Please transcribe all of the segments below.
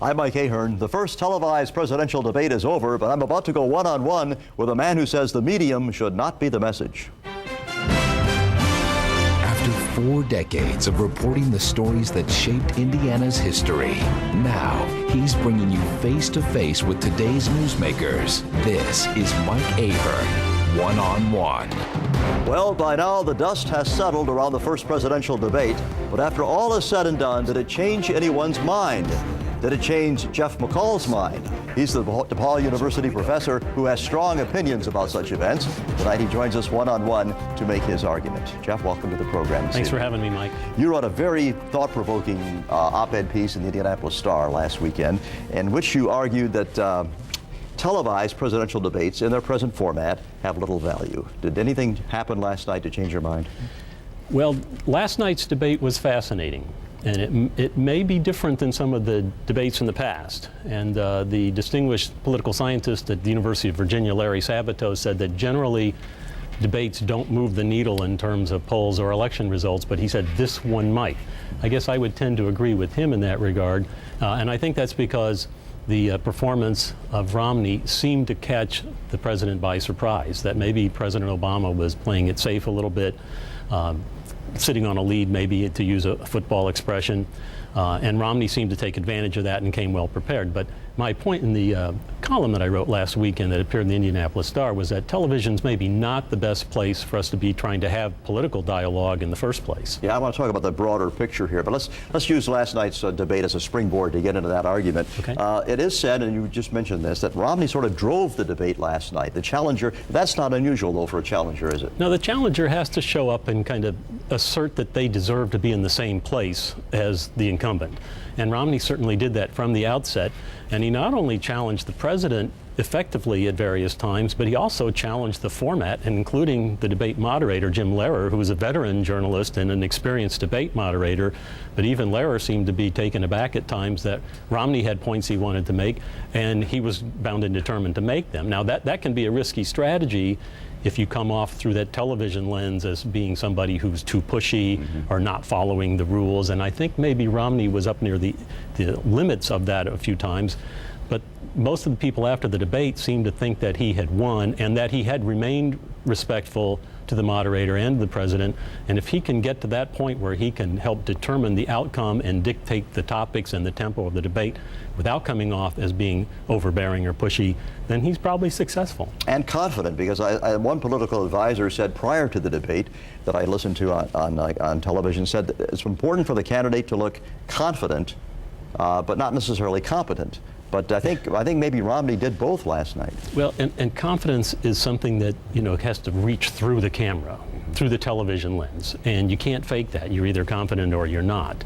I'm Mike Ahern. The first televised presidential debate is over, but I'm about to go one-on-one with a man who says the medium should not be the message. After 4 decades of reporting the stories that shaped Indiana's history, now he's bringing you face-to-face with today's newsmakers. This is Mike Ahern, one-on-one. Well, by now the dust has settled around the first presidential debate, but after all is said and done, did it change anyone's mind? Did it change Jeff McCall's mind? He's the DePauw University professor who has strong opinions about such events. Tonight he joins us one-on-one to make his argument. Jeff, welcome to the program. Thanks for having me, Mike. You wrote a very thought-provoking op-ed piece in the Indianapolis Star last weekend in which you argued that televised presidential debates in their present format have little value. Did anything happen last night to change your mind? Well, last night's debate was fascinating. And it may be different than some of the debates in the past. And the distinguished political scientist at the University of Virginia, Larry Sabato, said that generally debates don't move the needle in terms of polls or election results, but he said this one might. I guess I would tend to agree with him in that regard. And I think that's because the performance of Romney seemed to catch the president by surprise, that maybe President Obama was playing it safe a little bit, sitting on a lead, maybe, to use a football expression. And Romney seemed to take advantage of that and came well prepared. But my point in the column that I wrote last weekend that appeared in the Indianapolis Star was that television's maybe not the best place for us to be trying to have political dialogue in the first place. Yeah, I want to talk about the broader picture here, but let's use last night's debate as a springboard to get into that argument. Okay. It is said, and you just mentioned this, that Romney sort of drove the debate last night. The challenger, that's not unusual, though, for a challenger, is it? No, the challenger has to show up and kind of assert that they deserve to be in the same place as the incumbent. And Romney certainly did that from the outset. And he not only challenged the president effectively at various times, but he also challenged the format, including the debate moderator, Jim Lehrer, who was a veteran journalist and an experienced debate moderator. But even Lehrer seemed to be taken aback at times that Romney had points he wanted to make, and he was bound and determined to make them. Now, that can be a risky strategy if you come off through that television lens as being somebody who's too pushy or not following the rules. And I think maybe Romney was up near the limits of that a few times. But most of the people after the debate seemed to think that he had won and that he had remained respectful to the moderator and the president. And if he can get to that point where he can help determine the outcome and dictate the topics and the tempo of the debate without coming off as being overbearing or pushy, then he's probably successful. And confident, because one political advisor said prior to the debate that I listened to on television, said that it's important for the candidate to look confident, but not necessarily competent. But I think maybe Romney did both last night. Well, and confidence is something that, has to reach through the camera, through the television lens. And you can't fake that. You're either confident or you're not.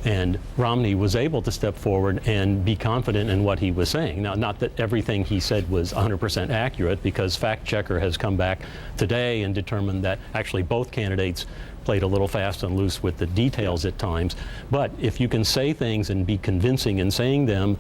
And Romney was able to step forward and be confident in what he was saying. Now, not that everything he said was 100% accurate, because Fact Checker has come back today and determined that actually both candidates played a little fast and loose with the details at times. But if you can say things and be convincing in saying them,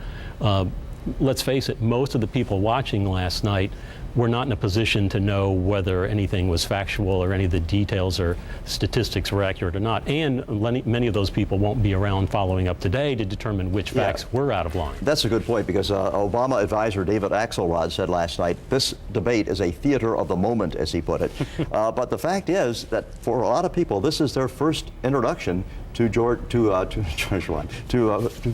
let's face it, most of the people watching last night were not in a position to know whether anything was factual or any of the details or statistics were accurate or not. And many of those people won't be around following up today to determine which facts were out of line. That's a good point, because Obama advisor David Axelrod said last night, this debate is a theater of the moment, as he put it. But the fact is that for a lot of people, this is their first introduction to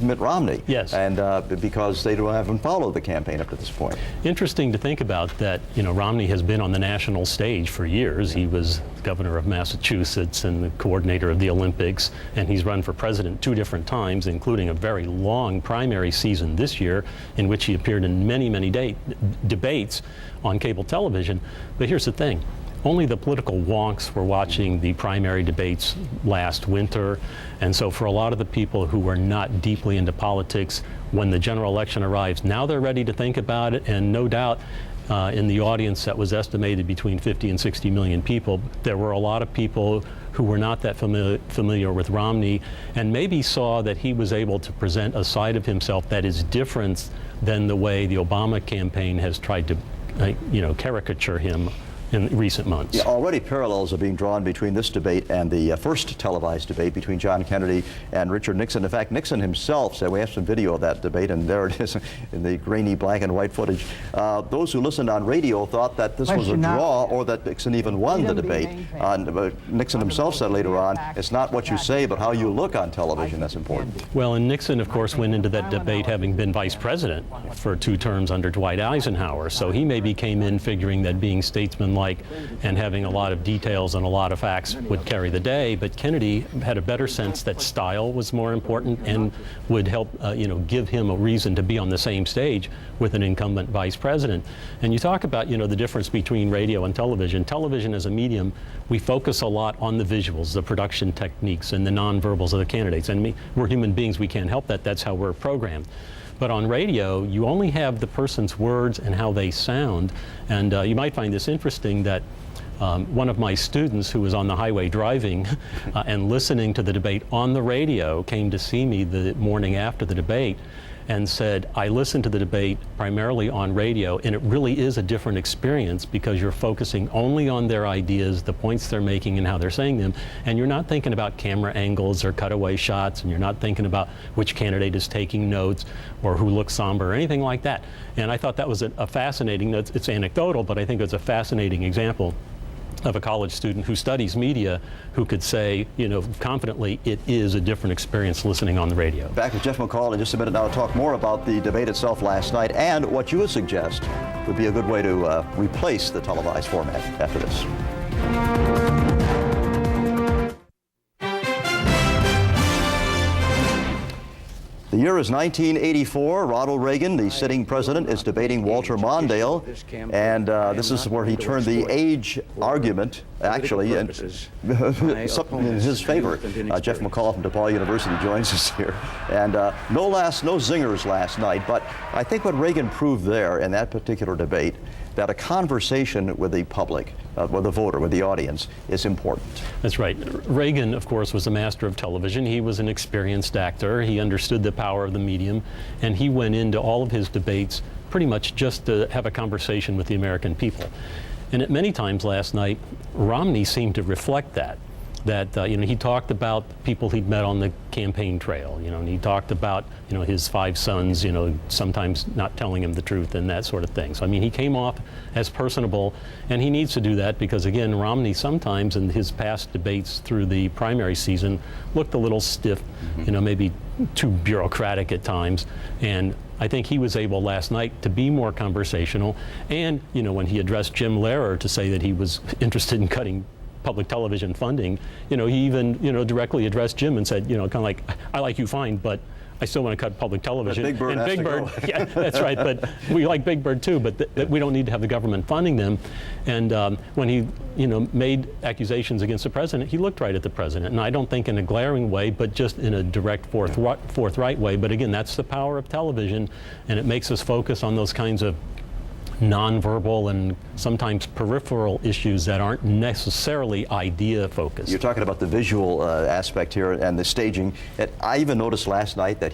Mitt Romney. Yes. And because they haven't followed the campaign up to this point. Interesting to think about that, Romney has been on the national stage for years. He was governor of Massachusetts and the coordinator of the Olympics, and he's run for president 2 different times, including a very long primary season this year in which he appeared in many debates on cable television. But here's the thing. Only the political wonks were watching the primary debates last winter. And so for a lot of the people who were not deeply into politics, when the general election arrives, now they're ready to think about it. And no doubt in the audience that was estimated between 50 and 60 million people, there were a lot of people who were not that familiar with Romney and maybe saw that he was able to present a side of himself that is different than the way the Obama campaign has tried to caricature him in recent months. Yeah, already parallels are being drawn between this debate and the first televised debate between John Kennedy and Richard Nixon. In fact, Nixon himself said, we have some video of that debate, and there it is in the grainy black and white footage. Those who listened on radio thought that this was a draw, or that Nixon even won the debate. Nixon himself said later on, it's not what you say, but how you look on television that's important. Well, and Nixon, of course, went into that debate having been vice president for 2 terms under Dwight Eisenhower. So he maybe came in figuring that being statesmanlike and having a lot of details and a lot of facts would carry the day. But Kennedy had a better sense that style was more important and would help, give him a reason to be on the same stage with an incumbent vice president. And you talk about, the difference between radio and television. Television as a medium, we focus a lot on the visuals, the production techniques, and the nonverbals of the candidates. And we're human beings, we can't help that. That's how we're programmed. But on radio, you only have the person's words and how they sound. And you might find this interesting that one of my students who was on the highway driving and listening to the debate on the radio came to see me the morning after the debate and said, I listened to the debate primarily on radio, and it really is a different experience because you're focusing only on their ideas, the points they're making and how they're saying them, and you're not thinking about camera angles or cutaway shots, and you're not thinking about which candidate is taking notes or who looks somber or anything like that. And I thought that was a fascinating, it's anecdotal, but I think it's a fascinating example of a college student who studies media who could say, confidently, it is a different experience listening on the radio. Back with Jeff McCall in just a minute now to talk more about the debate itself last night and what you would suggest would be a good way to replace the televised format after this. The year is 1984. Ronald Reagan, the sitting president, is debating Walter Mondale, and this is where he turned the age argument, actually, in his favor. Jeff McCall from DePauw University joins us here. And no zingers last night, but I think what Reagan proved there in that particular debate, that a conversation with the public, with the voter, with the audience, is important. That's right. Reagan, of course, was a master of television. He was an experienced actor. He understood the power of the medium, and he went into all of his debates pretty much just to have a conversation with the American people. And at many times last night, Romney seemed to reflect that. He talked about people he'd met on the campaign trail, and he talked about, his 5 sons, sometimes not telling him the truth and that sort of thing. So, he came off as personable, and he needs to do that because, again, Romney sometimes in his past debates through the primary season looked a little stiff, maybe too bureaucratic at times. And I think he was able last night to be more conversational. And, when he addressed Jim Lehrer to say that he was interested in cutting public television funding, he even, directly addressed Jim and said, kind of like, I like you fine, but I still want to cut public television. Big Bird and has Big to Bird, go. yeah, that's right, but we like Big Bird too, but we don't need to have the government funding them. And when he, made accusations against the president, he looked right at the president, and I don't think in a glaring way, but just in a direct, forthright way. But again, that's the power of television, and it makes us focus on those kinds of nonverbal and sometimes peripheral issues that aren't necessarily idea focused. You're talking about the visual aspect here and the staging. And I even noticed last night that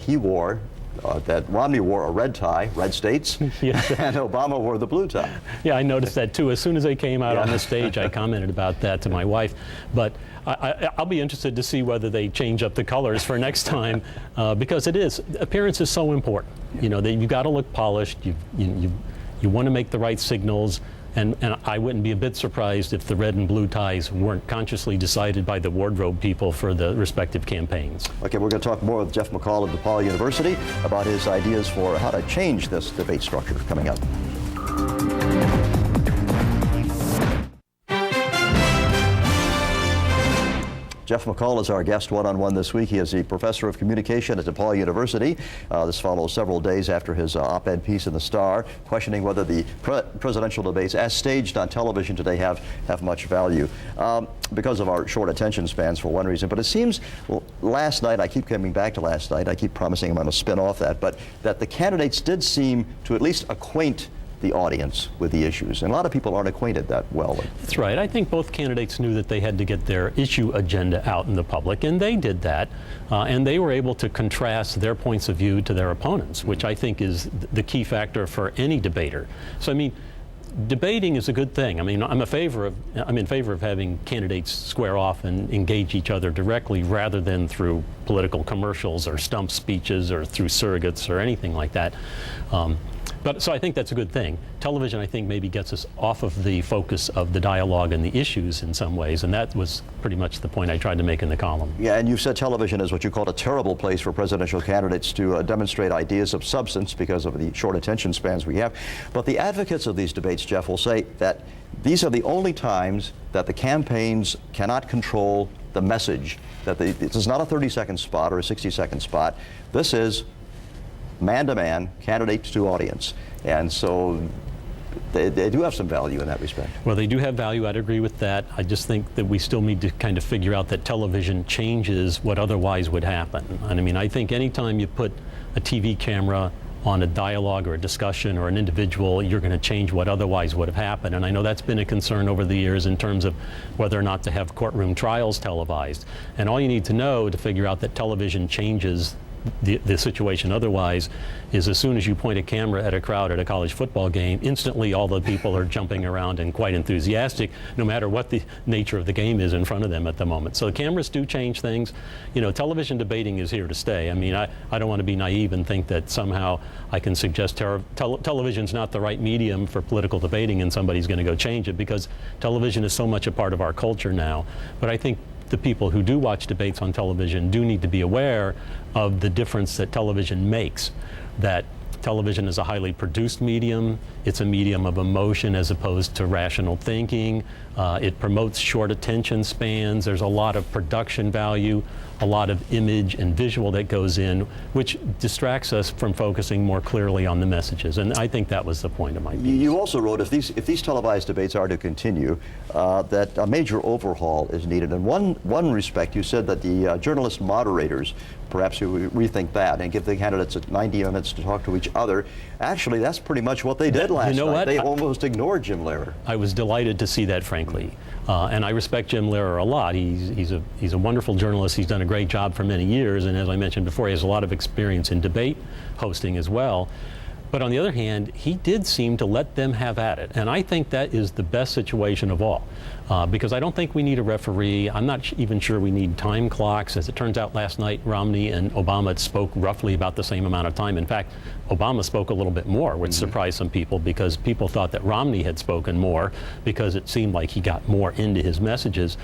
that Romney wore a red tie, red states, Yeah. and Obama wore the blue tie. Yeah, I noticed that too. As soon as they came out on the stage, I commented about that to my wife. But I'll be interested to see whether they change up the colors for next time, because appearance is so important. You've got to look polished. You want to make the right signals, and I wouldn't be a bit surprised if the red and blue ties weren't consciously decided by the wardrobe people for the respective campaigns. Okay, we're going to talk more with Jeff McCall of DePauw University about his ideas for how to change this debate structure coming up. Jeff McCall is our guest one-on-one this week. He is a professor of communication at DePauw University. This follows several days after his op-ed piece in the Star, questioning whether the presidential debates as staged on television today have much value. Because of our short attention spans, for one reason. But it seems, last night, I keep coming back to last night, I keep promising I'm going to spin off that, but that the candidates did seem to at least acquaint the audience with the issues. And a lot of people aren't acquainted that well with. That's right. I think both candidates knew that they had to get their issue agenda out in the public, and they did that. And they were able to contrast their points of view to their opponents, which I think is the key factor for any debater. So, debating is a good thing. I mean, I'm in favor of having candidates square off and engage each other directly rather than through political commercials or stump speeches or through surrogates or anything like that. So I think that's a good thing. Television, I think, maybe gets us off of the focus of the dialogue and the issues in some ways, and that was pretty much the point I tried to make in the column. Yeah, and you said television is what you called a terrible place for presidential candidates to demonstrate ideas of substance because of the short attention spans we have. But the advocates of these debates, Jeff, will say that these are the only times that the campaigns cannot control the message, that this is not a 30-second spot or a 60-second spot. This is man-to-man, candidate to audience. And so they do have some value in that respect. Well, they do have value. I'd agree with that. I just think that we still need to kind of figure out that television changes what otherwise would happen. And I mean, I think anytime you put a TV camera on a dialogue or a discussion or an individual, you're going to change what otherwise would have happened. And I know that's been a concern over the years in terms of whether or not to have courtroom trials televised. And all you need to know to figure out that television changes the situation otherwise is as soon as you point a camera at a crowd at a college football game, instantly all the people are jumping around and quite enthusiastic, no matter what the nature of the game is in front of them at the moment. So the cameras do change things. You know, television debating is here to stay. I mean, I don't want to be naive and think that somehow I can suggest television's not the right medium for political debating and somebody's going to go change it, because television is so much a part of our culture now. But I think the people who do watch debates on television do need to be aware of the difference that television makes, that television is a highly produced medium. It's a medium of emotion as opposed to rational thinking. It promotes short attention spans. There's a lot of production value, a lot of image and visual that goes in, which distracts us from focusing more clearly on the messages. And I think that was the point of my piece. You also wrote, if these televised debates are to continue, that a major overhaul is needed. In one respect, you said that the journalist moderators, perhaps you rethink that and give the candidates 90 minutes to talk to each other. Actually, that's pretty much what they did last night. What? They almost ignored Jim Lehrer. I was delighted to see that, frankly. And I respect Jim Lehrer a lot. He's a wonderful journalist. He's done a great job for many years. And as I mentioned before, he has a lot of experience in debate hosting as well. But on the other hand, he did seem to let them have at it. And I think that is the best situation of all. Because I don't think we need a referee. I'm not even sure we need time clocks. As it turns out, last night, Romney and Obama spoke roughly about the same amount of time. In fact, Obama spoke a little bit more, which surprised some people, because people thought that Romney had spoken more because it seemed like he got more into his messages.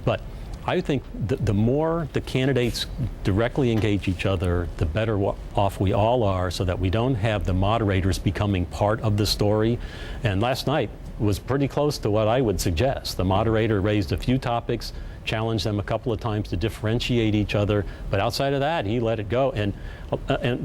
But I think the more the candidates directly engage each other, the better off we all are, so that we don't have the moderators becoming part of the story. And last night was pretty close to what I would suggest. The moderator raised a few topics, challenged them a couple of times to differentiate each other, but outside of that, he let it go. And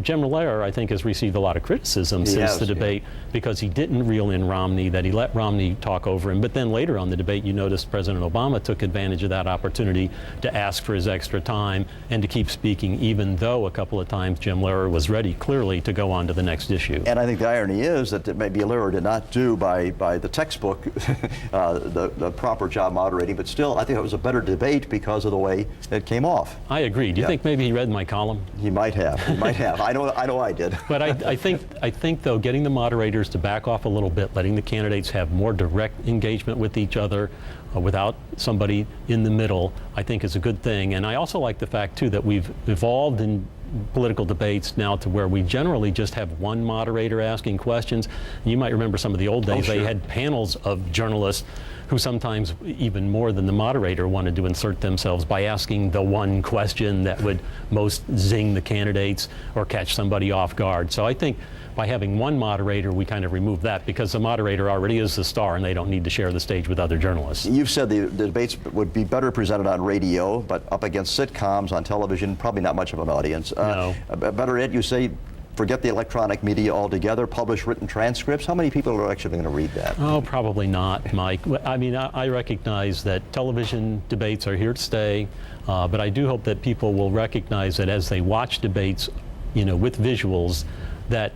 Jim Lehrer, I think, has received a lot of criticism since the debate, because he didn't reel in Romney, that he let Romney talk over him. But then later on the debate, you noticed President Obama took advantage of that opportunity to ask for his extra time and to keep speaking, even though a couple of times Jim Lehrer was ready, clearly, to go on to the next issue. And I think the irony is that maybe Lehrer did not do by the textbook the proper job moderating, but still, I think it was a better debate because of the way it came off. I agree. Do you think maybe he read my column? He might have. He might have. I know I did. But I think though, getting the moderators to back off a little bit, letting the candidates have more direct engagement with each other without somebody in the middle, I think is a good thing. And I also like the fact too that we've evolved in political debates now to where we generally just have one moderator asking questions. You might remember some of the old days. They had panels of journalists who sometimes, even more than the moderator, wanted to insert themselves by asking the one question that would most zing the candidates or catch somebody off guard. So I think by having one moderator, we kind of remove that, because the moderator already is the star and they don't need to share the stage with other journalists. You've said the debates would be better presented on radio, but up against sitcoms on television, probably not much of an audience. No. Better yet, you say, forget the electronic media altogether, publish written transcripts. How many people are actually going to read that? Oh, probably not, Mike. I mean, I recognize that television debates are here to stay, but I do hope that people will recognize that as they watch debates, with visuals, that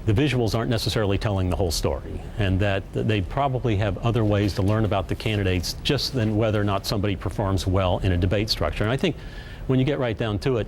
the visuals aren't necessarily telling the whole story, and that they probably have other ways to learn about the candidates just than whether or not somebody performs well in a debate structure. And I think when you get right down to it,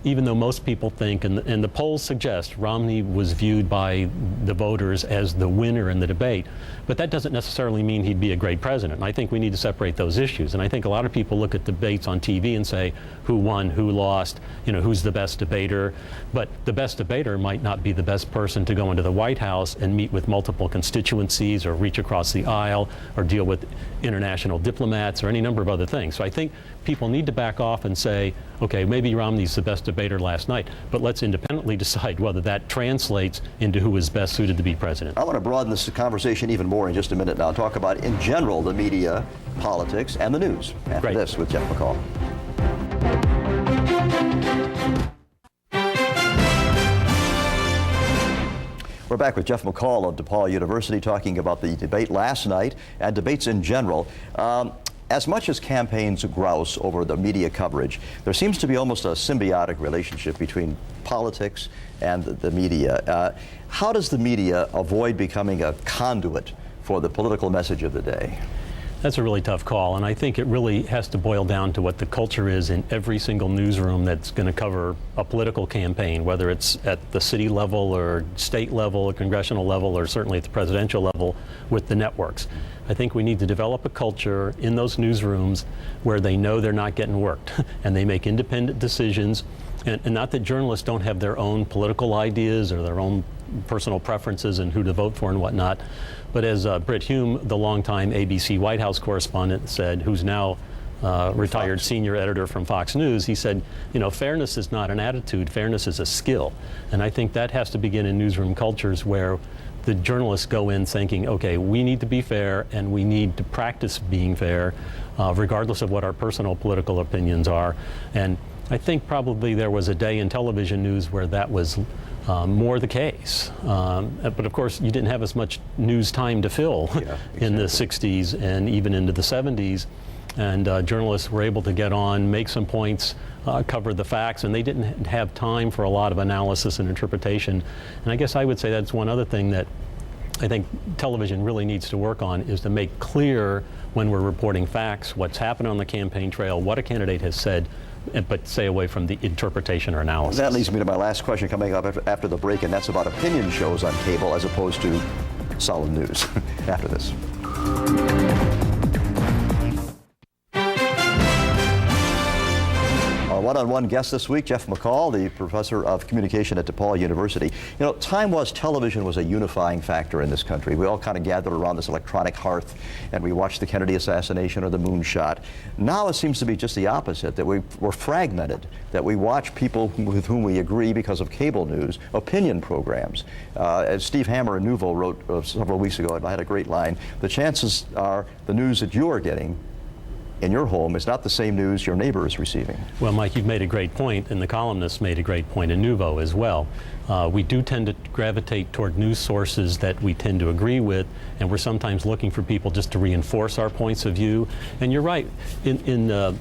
even though most people think, and the polls suggest, Romney was viewed by the voters as the winner in the debate, but that doesn't necessarily mean he'd be a great president. And I think we need to separate those issues. And I think a lot of people look at debates on TV and say, who won, who lost, who's the best debater. But the best debater might not be the best person to go into the White House and meet with multiple constituencies or reach across the aisle or deal with international diplomats or any number of other things. So I think people need to back off and say, okay, maybe Romney's the best debater last night, but let's independently decide whether that translates into who is best suited to be president. I want to broaden this conversation even more in just a minute now. Talk about, in general, the media, politics, and the news. After this with Jeff McCall. We're back with Jeff McCall of DePauw University talking about the debate last night and debates in general. As much as campaigns grouse over the media coverage, there seems to be almost a symbiotic relationship between politics and the media. How does the media avoid becoming a conduit for the political message of the day? That's a really tough call, and I think it really has to boil down to what the culture is in every single newsroom that's going to cover a political campaign, whether it's at the city level or state level or congressional level or certainly at the presidential level with the networks. I think we need to develop a culture in those newsrooms where they know they're not getting worked and they make independent decisions. And not that journalists don't have their own political ideas or their own personal preferences and who to vote for and whatnot. But as Britt Hume, the longtime ABC White House correspondent, said, who's now retired senior editor from Fox News, he said, fairness is not an attitude, fairness is a skill. And I think that has to begin in newsroom cultures where the journalists go in thinking, okay, we need to be fair and we need to practice being fair, regardless of what our personal political opinions are. And I think probably there was a day in television news where that was more the case. But of course, you didn't have as much news time to fill in the 60s and even into the 70s. And journalists were able to get on, make some points, cover the facts, and they didn't have time for a lot of analysis and interpretation. And I guess I would say that's one other thing that I think television really needs to work on, is to make clear when we're reporting facts, what's happened on the campaign trail, what a candidate has said, but stay away from the interpretation or analysis. That leads me to my last question coming up after the break, and that's about opinion shows on cable as opposed to solid news. After this. Our one-on-one guest this week, Jeff McCall, the professor of communication at DePauw University. Time was television was a unifying factor in this country. We all kind of gathered around this electronic hearth and we watched the Kennedy assassination or the moonshot. Now it seems to be just the opposite, that we're fragmented, that we watch people with whom we agree because of cable news, opinion programs. As Steve Hammer in Nouveau wrote several weeks ago, and I had a great line, the chances are the news that you are getting in your home is not the same news your neighbor is receiving. Well, Mike, you've made a great point, and the columnist made a great point in Nouveau as well. We do tend to gravitate toward news sources that we tend to agree with, and we're sometimes looking for people just to reinforce our points of view. And you're right, in the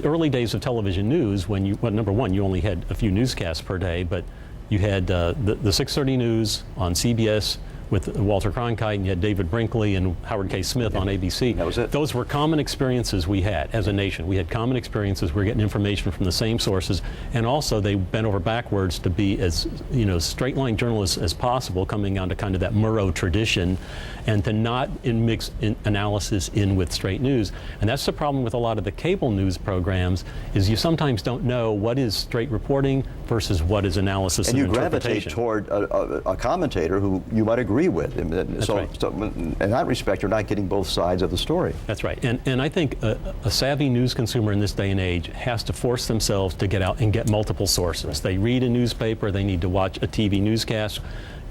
early days of television news, when number one, you only had a few newscasts per day, but you had the 6:30 news on CBS with Walter Cronkite, and you had David Brinkley and Howard K. Smith on ABC. That was it. Those were common experiences we had as a nation. We had common experiences. We were getting information from the same sources, and also they bent over backwards to be as straight-line journalists as possible, coming out of kind of that Murrow tradition, and to not mix analysis in with straight news. And that's the problem with a lot of the cable news programs, is you sometimes don't know what is straight reporting versus what is analysis and gravitate interpretation. toward a commentator who you might agree with. And so in that respect, you're not getting both sides of the story. That's right. And I think a savvy news consumer in this day and age has to force themselves to get out and get multiple sources. They read a newspaper, they need to watch a TV newscast,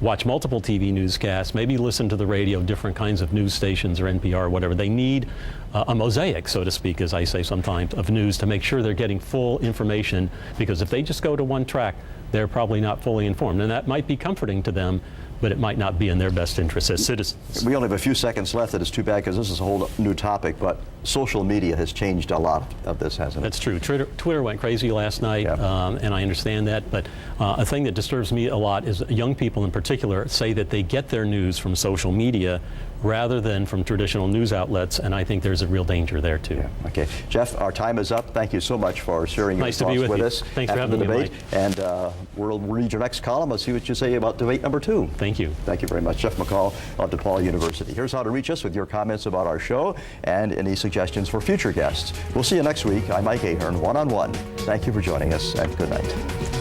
watch multiple TV newscasts, maybe listen to the radio, different kinds of news stations or NPR or whatever. They need a mosaic, so to speak, as I say sometimes, of news to make sure they're getting full information, because if they just go to one track, they're probably not fully informed. And that might be comforting to them, but it might not be in their best interest as citizens. We only have a few seconds left. It is too bad because this is a whole new topic, but social media has changed a lot of this, hasn't it? That's true. Twitter went crazy last night, and I understand that, but a thing that disturbs me a lot is young people in particular say that they get their news from social media rather than from traditional news outlets, and I think there's a real danger there too. Yeah, okay. Jeff, our time is up. Thank you so much for sharing your Nice to thoughts be with with you. us Thanks for after having the me, debate. Mike. And we'll read your next column. Let's see what you say about debate number 2. Thank you. Thank you very much. Jeff McCall of DePauw University. Here's how to reach us with your comments about our show and any suggestions for future guests. We'll see you next week. I'm Mike Ahern, one-on-one. Thank you for joining us, and good night.